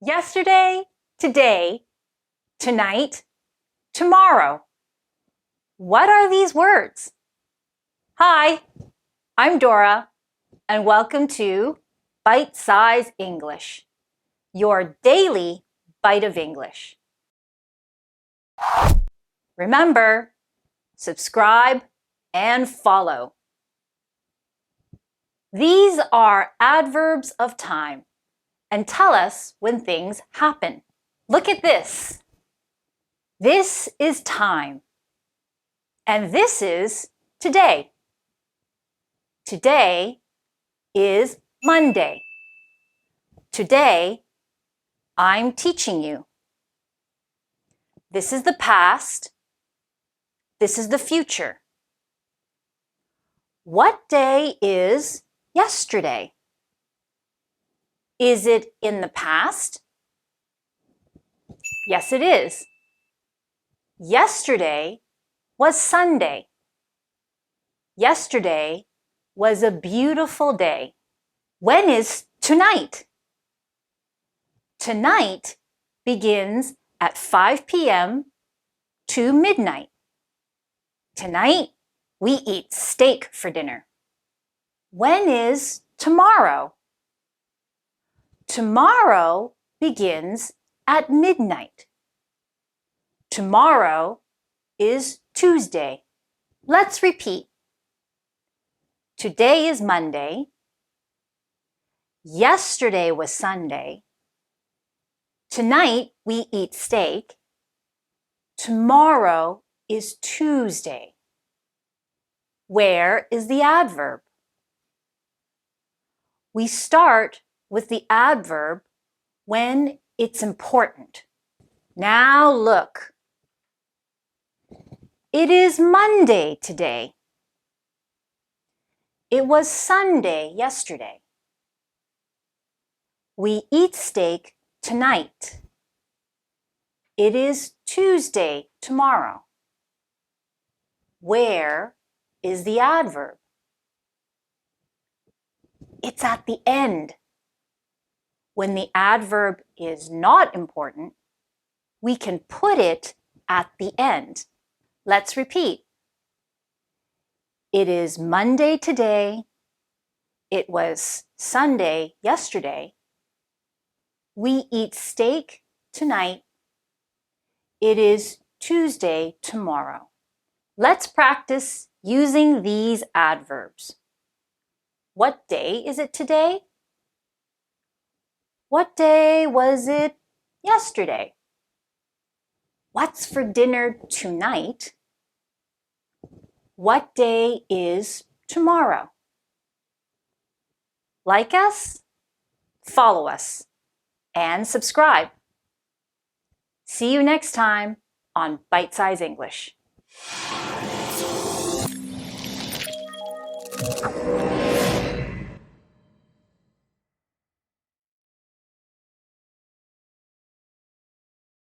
Yesterday, today, tonight, tomorrow. What are these words? Hi, I'm Dora, and welcome to Bite Size English, your daily bite of English. Remember, subscribe and follow. These are adverbs of time and tell us when things happen. Look at this. This is time, and this is today. Today is Monday. Today, I'm teaching you. This is the past. This is the future. What day is yesterday? Is it in the past? Yes, it is. Yesterday was Sunday. Yesterday was a beautiful day. When is tonight? Tonight begins at 5 p.m. to midnight. Tonight, we eat steak for dinner. When is tomorrow? Tomorrow begins at midnight. Tomorrow is Tuesday. Let's repeat. Today is Monday. Yesterday was Sunday. Tonight we eat steak. Tomorrow is Tuesday. Where is the adverb? We start with the adverb when it's important. Now look. It is Monday today. It was Sunday yesterday. We eat steak tonight. It is Tuesday tomorrow. Where is the adverb? It's at the end. When the adverb is not important, we can put it at the end. Let's repeat. It is Monday today. It was Sunday yesterday. We eat steak tonight. It is Tuesday tomorrow. Let's practice using these adverbs. What day is it today? What day was it yesterday? What's for dinner tonight? What day is tomorrow? Like us, follow us, and subscribe. See you next time on Bite Size English.